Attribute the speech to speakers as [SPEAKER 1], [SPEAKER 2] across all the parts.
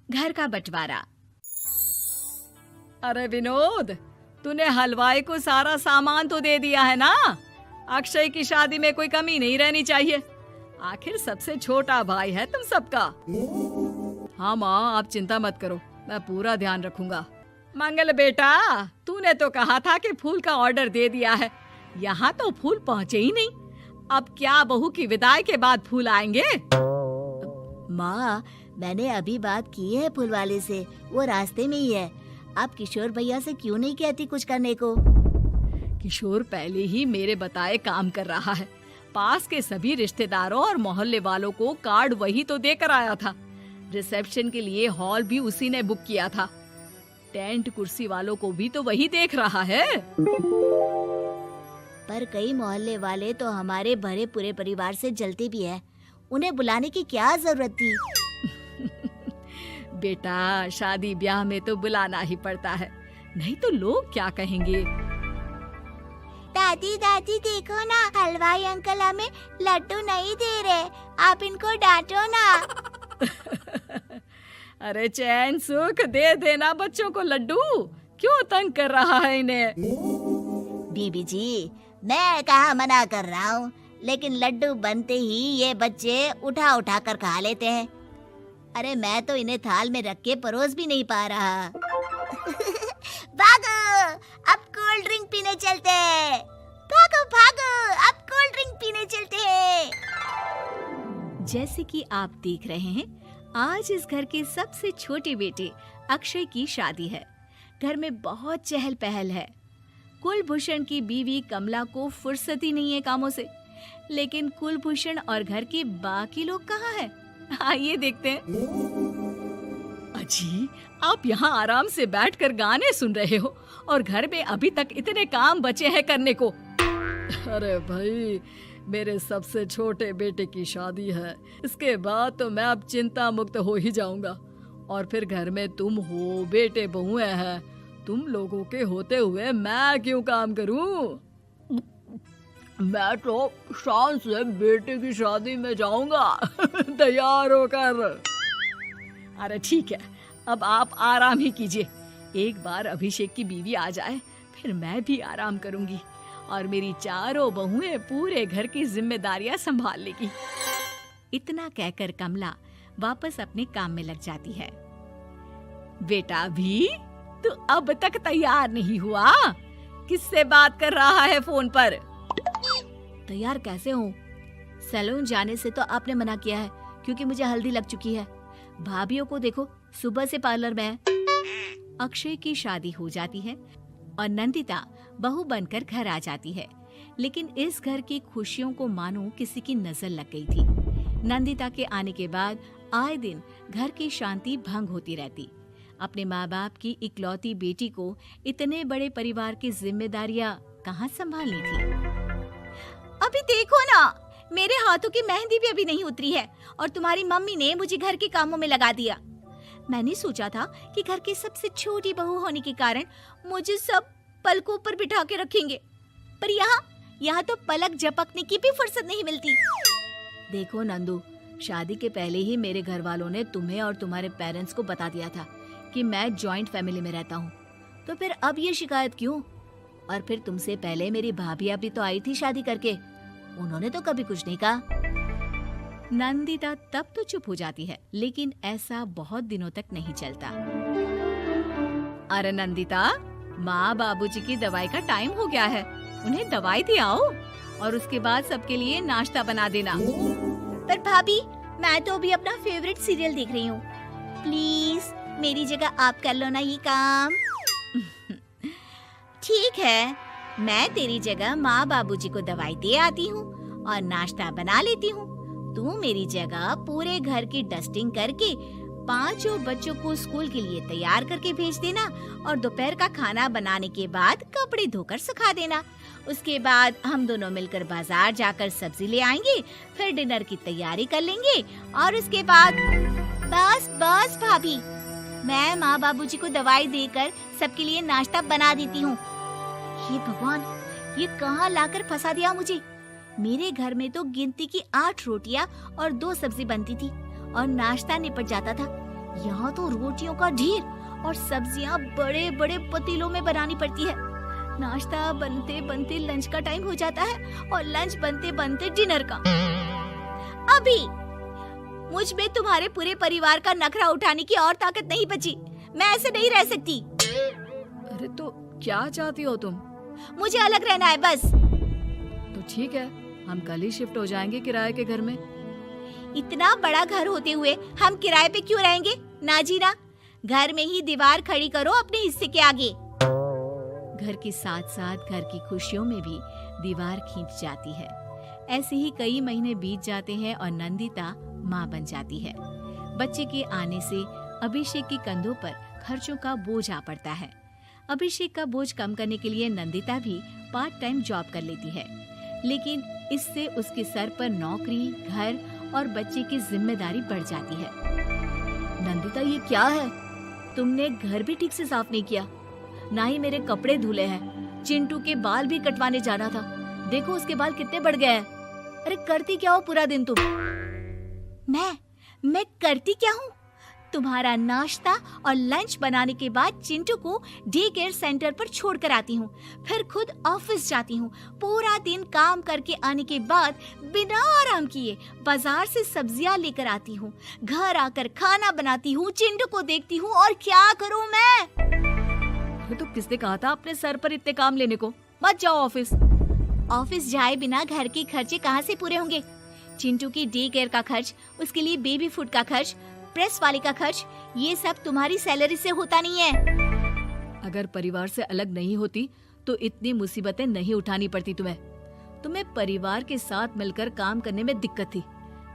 [SPEAKER 1] घर का बंटवारा।
[SPEAKER 2] अरे विनोद, तूने हलवाई को सारा सामान तो दे दिया है ना? अक्षय की शादी में कोई कमी नहीं रहनी चाहिए। आखिर सबसे छोटा भाई है तुम सबका। हाँ माँ, आप चिंता मत करो, मैं पूरा ध्यान रखूंगा। मंगल बेटा, तूने तो कहा था कि फूल का ऑर्डर दे दिया है, यहाँ तो फूल पहुँचे ही नहीं। अब क्या बहू की विदाई के बाद फूल आएंगे?
[SPEAKER 3] माँ, मैंने अभी बात की है फूल वाले से, वो रास्ते में ही है। आप किशोर भैया से क्यों नहीं कहती कुछ करने को?
[SPEAKER 2] किशोर पहले ही मेरे बताए काम कर रहा है। पास के सभी रिश्तेदारों और मोहल्ले वालों को कार्ड वही तो देकर आया था। रिसेप्शन के लिए हॉल भी उसी ने बुक किया था। टेंट कुर्सी वालों को भी तो वही देख रहा है।
[SPEAKER 3] पर कई मोहल्ले वाले तो हमारे भरे पूरे परिवार से जलते भी हैं। उन्हें बुलाने की क्या जरूरत थी?
[SPEAKER 2] बेटा, शादी ब्याह में तो बुलाना ही पड़ता है, नहीं तो लोग क्या कहेंगे।
[SPEAKER 3] दादी दादी देखो ना, हलवाई अंकल हमें लड्डू नहीं दे रहे, आप इनको डांटो ना।
[SPEAKER 2] अरे चैन सुख दे देना बच्चों को लड्डू, क्यों तंग कर रहा है इन्हें?
[SPEAKER 3] बीबी जी, मैं कहाँ मना कर रहा हूँ, लेकिन लड्डू बनते ही ये बच्चे उठा उठा कर खा लेते हैं। अरे मैं तो इन्हें थाल में रख के परोस भी नहीं पा रहा। भागो, अब कोल्ड ड्रिंक पीने चलते हैं। भागो भागो, अब कोल्ड ड्रिंक पीने चलते हैं।
[SPEAKER 1] जैसे कि आप देख रहे हैं, आज इस घर के सबसे छोटे बेटे अक्षय की शादी है। घर में बहुत चहल पहल है। कुलभूषण की बीवी कमला को फुर्सत ही नहीं है कामों से, लेकिन कुलभूषण और घर के बाकी लोग कहाँ हैं? आइए देखते हैं।
[SPEAKER 2] अजी, आप यहाँ आराम से बैठकर गाने सुन रहे हो और घर में अभी तक इतने काम बचे हैं करने को। अरे भाई, मेरे सबसे छोटे बेटे की शादी है, इसके बाद तो मैं अब चिंता मुक्त हो ही जाऊंगा। और फिर घर में तुम हो, बेटे बहुएं हैं, तुम लोगों के होते हुए मैं क्यों काम करूं? मैं तो शान से बेटे की शादी में जाऊंगा तैयार होकर। अरे ठीक है, अब आप आराम ही कीजिए। एक बार अभिषेक की बीवी आ जाए, फिर मैं भी आराम करूंगी और मेरी चारों बहुएं पूरे घर की जिम्मेदारियां संभाल लेगी।
[SPEAKER 1] इतना कहकर कमला वापस अपने काम में लग जाती है।
[SPEAKER 2] बेटा भी, तू अब तक तैयार नहीं हुआ? किससे बात कर रहा है फोन पर?
[SPEAKER 3] तैयार कैसे हूँ? सैलून जाने से तो आपने मना किया है, क्योंकि मुझे हल्दी लग चुकी है। भाभीयों को देखो, सुबह से पार्लर में है।
[SPEAKER 1] अक्षय की शादी हो जाती है और नंदिता बहू बनकर घर आ जाती है, लेकिन इस घर की खुशियों को मानो किसी की नजर लग गई थी। नंदिता के आने के बाद आए दिन घर की शांति भंग होती रहती। अपने माँ बाप की इकलौती बेटी को इतने बड़े परिवार की जिम्मेदारियां कहाँ संभालनी थी।
[SPEAKER 3] अभी देखो ना, मेरे हाथों की मेहंदी भी अभी नहीं उतरी है और तुम्हारी मम्मी ने मुझे घर के कामों में लगा दिया। मैंने सोचा था कि घर की सबसे छोटी बहू होने के कारण मुझे सब पलकों पर बिठा के रखेंगे, पर यहाँ तो पलक झपकने की भी फुर्सत नहीं मिलती।
[SPEAKER 1] देखो नंदू, शादी के पहले ही मेरे घर वालों ने तुम्हें और तुम्हारे पेरेंट्स को बता दिया था कि मैं जॉइंट फैमिली में रहता हूँ, तो फिर अब ये शिकायत क्यों? और फिर तुमसे पहले मेरी भाभी भी तो आई थी शादी करके, उन्होंने तो कभी कुछ नहीं कहा। नंदिता तब तो चुप हो जाती है, लेकिन ऐसा बहुत दिनों तक नहीं चलता।
[SPEAKER 2] अरे नंदिता, माँ बाबूजी की दवाई का टाइम हो गया है, उन्हें दवाई दे आओ और उसके बाद सबके लिए नाश्ता बना देना।
[SPEAKER 3] पर भाभी, मैं तो अभी अपना फेवरेट सीरियल देख रही हूँ। प्लीज मेरी जगह आप कर लो ना ये काम। ठीक है, मैं तेरी जगह माँ बाबूजी को दवाई दे आती हूँ और नाश्ता बना लेती हूँ। तू मेरी जगह पूरे घर की डस्टिंग करके 5 बच्चों को स्कूल के लिए तैयार करके भेज देना और दोपहर का खाना बनाने के बाद कपड़े धोकर सुखा देना। उसके बाद हम दोनों मिलकर बाजार जाकर सब्जी ले आएंगे, फिर डिनर की तैयारी कर लेंगे और उसके बाद बस भाभी, मैं माँ बाबूजी को दवाई देकर सबके लिए नाश्ता बना देती हूँ। हे भगवान, ये कहाँ लाकर फंसा दिया मुझे। मेरे घर में तो गिनती की 8 रोटियाँ और 2 सब्जी बनती थी और नाश्ता निपट जाता था। यहाँ तो रोटियों का ढेर और सब्जियाँ बड़े बड़े पतीलों में बनानी पड़ती है। नाश्ता बनते बनते लंच का टाइम हो जाता है और लंच बनते बनते डिनर का। अभी मुझ में तुम्हारे पूरे परिवार का नखरा उठाने की और ताकत नहीं बची। मैं ऐसे नहीं रह सकती।
[SPEAKER 2] अरे तो क्या चाहती हो तुम?
[SPEAKER 3] मुझे अलग रहना है बस।
[SPEAKER 2] तो ठीक है, हम कल ही शिफ्ट हो जाएंगे किराए के घर में।
[SPEAKER 3] इतना बड़ा घर होते हुए हम किराए पे क्यों रहेंगे? ना जी ना, घर में ही दीवार खड़ी करो अपने हिस्से के आगे।
[SPEAKER 1] घर के साथ साथ घर की खुशियों में भी दीवार खींच जाती है। ऐसे ही कई महीने बीत जाते हैं और नंदिता माँ बन जाती है। बच्चे के आने से अभिषेक के कंधों पर खर्चों का बोझ आ पड़ता है। अभिषेक का बोझ कम करने के लिए नंदिता भी पार्ट टाइम जॉब कर लेती है, लेकिन इससे उसके सर पर नौकरी, घर और बच्चे की जिम्मेदारी बढ़ जाती है।
[SPEAKER 2] नंदिता, ये क्या है?
[SPEAKER 1] तुमने घर भी ठीक से साफ नहीं किया, ना ही मेरे कपड़े धुले हैं। चिंटू के बाल भी कटवाने जाना था, देखो उसके बाल कितने बढ़ गए हैं। अरे करती क्या हो पूरा दिन तुम?
[SPEAKER 3] मैं करती क्या हूँ? तुम्हारा नाश्ता और लंच बनाने के बाद चिंटू को डे केयर सेंटर पर छोड़कर आती हूँ, फिर खुद ऑफिस जाती हूँ। पूरा दिन काम करके आने के बाद बिना आराम किए बाजार से सब्जियाँ लेकर आती हूँ, घर आकर खाना बनाती हूँ, चिंटू को देखती हूँ और क्या करूँ मैं?
[SPEAKER 2] तो किसने कहा था अपने सर पर इतने काम लेने को? मत जाओ ऑफिस।
[SPEAKER 3] ऑफिस जाए बिना घर के खर्चे कहाँ से पूरे होंगे? चिंटू की डे केयर का खर्च, उसके लिए बेबी फूड का खर्च, प्रेस वाले का खर्च, ये सब तुम्हारी सैलरी से होता नहीं है।
[SPEAKER 2] अगर परिवार से अलग नहीं होती तो इतनी मुसीबतें नहीं उठानी पड़ती तुम्हें परिवार के साथ मिलकर काम करने में दिक्कत थी,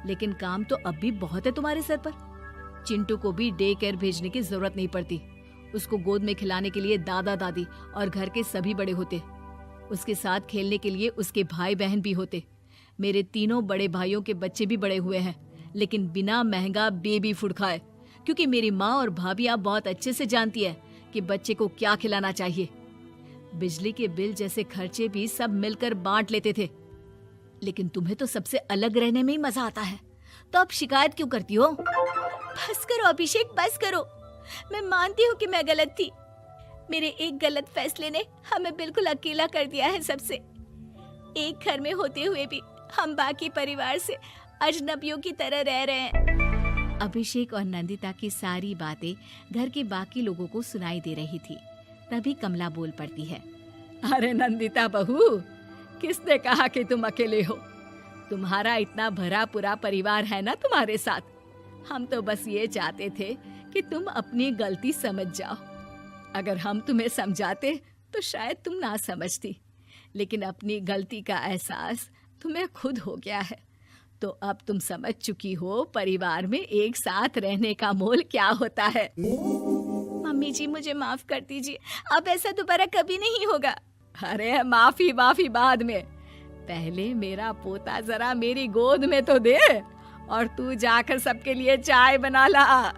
[SPEAKER 2] लेकिन काम तो अब भी बहुत है तुम्हारे सर पर। चिंटू को भी डे केयर भेजने की जरूरत नहीं पड़ती। उसको गोद में खिलाने के लिए दादा दादी और घर के सभी बड़े होते। उसके साथ खेलने के लिए उसके भाई बहन भी होते। मेरे तीनों बड़े भाइयों के बच्चे भी बड़े हुए हैं, लेकिन बिना महंगा बेबी फूड खाए, क्योंकि मेरी माँ और भाभियाँ बहुत अच्छे से जानती है कि बच्चे को क्या खिलाना चाहिए। बिजली के बिल जैसे खर्चे भी सब मिलकर बांट लेते थे, लेकिन तुम्हें तो सबसे अलग रहने में ही मजा आता है, तो अब शिकायत क्यों करती हो?
[SPEAKER 3] बस करो अभिषेक, बस करो। मैं मानती हूँ कि मैं गलत थी। मेरे एक गलत फैसले ने हमें बिल्कुल अकेला कर दिया है सबसे। एक घर में होते हुए भी हम बाकी परिवार से अजनबियों की तरह रह रहे हैं।
[SPEAKER 1] अभिषेक और नंदिता की सारी बातें घर के बाकी लोगों को सुनाई दे रही थी। तभी कमला बोल पड़ती है।
[SPEAKER 2] अरे नंदिता बहू, किसने कहा कि तुम अकेले हो? तुम्हारा इतना भरा पूरा परिवार है ना तुम्हारे साथ। हम तो बस ये चाहते थे कि तुम अपनी गलती समझ जाओ। अगर हम तुम्हें समझाते तो शायद तुम ना समझती, लेकिन अपनी गलती का एहसास तुम्हें खुद हो गया है, तो अब तुम समझ चुकी हो परिवार में एक साथ रहने का मोल क्या होता है।
[SPEAKER 3] मम्मी जी, मुझे माफ कर दीजिए, अब ऐसा दोबारा कभी नहीं होगा।
[SPEAKER 2] अरे माफी बाद में, पहले मेरा पोता जरा मेरी गोद में तो दे, और तू जाकर सबके लिए चाय बना ला।